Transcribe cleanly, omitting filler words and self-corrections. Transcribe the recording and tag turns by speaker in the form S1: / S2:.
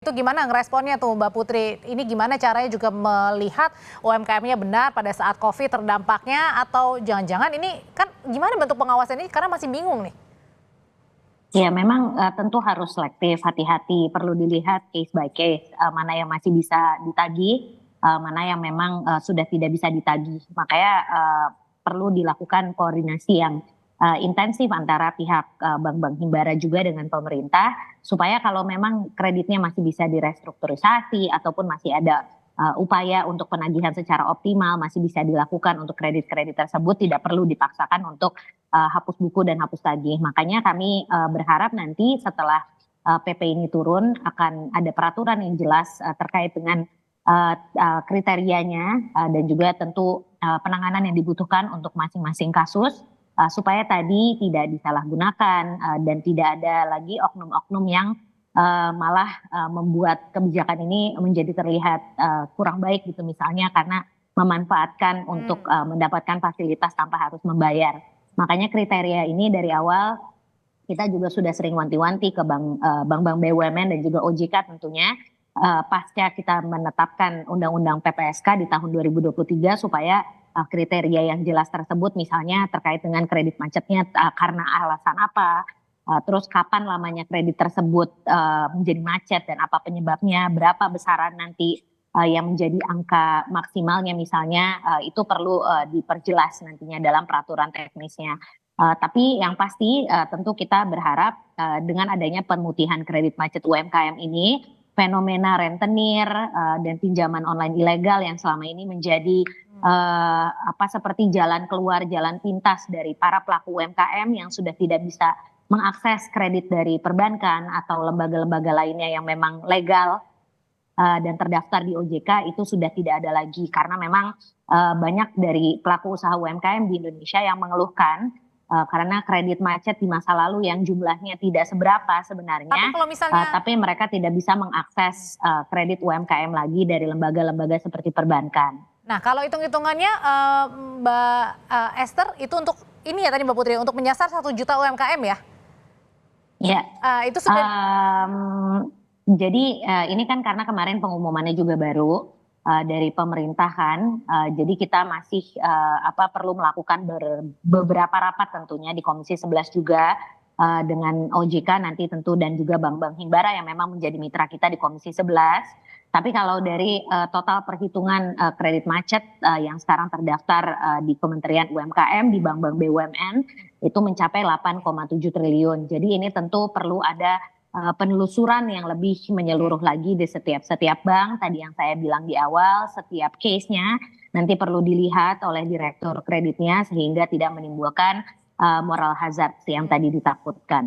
S1: itu gimana ngeresponnya tuh Mbak Putri? Ini gimana caranya juga melihat UMKM-nya benar pada saat COVID terdampaknya atau jangan-jangan ini kan gimana bentuk pengawasan ini karena masih bingung nih.
S2: Ya memang tentu harus selektif, hati-hati, perlu dilihat case by case, mana yang masih bisa ditagih, mana yang memang sudah tidak bisa ditagih. Makanya perlu dilakukan koordinasi yang intensif antara pihak bank-bank himbara juga dengan pemerintah, supaya kalau memang kreditnya masih bisa direstrukturisasi ataupun masih ada upaya untuk penagihan secara optimal masih bisa dilakukan untuk kredit-kredit tersebut, tidak perlu dipaksakan untuk hapus buku dan hapus tagih. Makanya kami berharap nanti setelah PP ini turun akan ada peraturan yang jelas terkait dengan kriterianya dan juga tentu penanganan yang dibutuhkan untuk masing-masing kasus supaya tadi tidak disalahgunakan dan tidak ada lagi oknum-oknum yang malah membuat kebijakan ini menjadi terlihat kurang baik gitu, misalnya karena memanfaatkan untuk mendapatkan fasilitas tanpa harus membayar. Makanya kriteria ini dari awal kita juga sudah sering wanti-wanti ke bank-bank BUMN dan juga OJK tentunya pasca kita menetapkan Undang-Undang PPSK di tahun 2023 supaya kriteria yang jelas tersebut, misalnya terkait dengan kredit macetnya karena alasan apa, terus kapan lamanya kredit tersebut menjadi macet dan apa penyebabnya, berapa besaran nanti yang menjadi angka maksimalnya misalnya, itu perlu diperjelas nantinya dalam peraturan teknisnya. Tapi yang pasti tentu kita berharap dengan adanya pemutihan kredit macet UMKM ini, fenomena rentenir dan pinjaman online ilegal yang selama ini menjadi seperti jalan keluar, jalan pintas dari para pelaku UMKM yang sudah tidak bisa mengakses kredit dari perbankan atau lembaga-lembaga lainnya yang memang legal dan terdaftar di OJK itu sudah tidak ada lagi, karena memang banyak dari pelaku usaha UMKM di Indonesia yang mengeluhkan karena kredit macet di masa lalu yang jumlahnya tidak seberapa sebenarnya,
S1: Tapi kalau misalnya
S2: tapi mereka tidak bisa mengakses kredit UMKM lagi dari lembaga-lembaga seperti perbankan.
S1: Nah, kalau hitung-hitungannya Mbak Esther itu untuk ini ya tadi Mbak Putri untuk menyasar 1 juta UMKM ya?
S2: Ya,
S1: Itu sudah
S2: jadi ini kan karena kemarin pengumumannya juga baru dari pemerintahan, jadi kita masih perlu melakukan beberapa rapat tentunya di Komisi 11 juga dengan OJK nanti tentu dan juga bank-bank himbara yang memang menjadi mitra kita di Komisi 11. Tapi kalau dari total perhitungan kredit macet yang sekarang terdaftar di Kementerian UMKM di bank-bank BUMN itu mencapai 8,7 triliun. Jadi ini tentu perlu ada penelusuran yang lebih menyeluruh lagi di setiap bank. Tadi yang saya bilang di awal, setiap case-nya nanti perlu dilihat oleh direktur kreditnya sehingga tidak menimbulkan moral hazard yang tadi ditakutkan.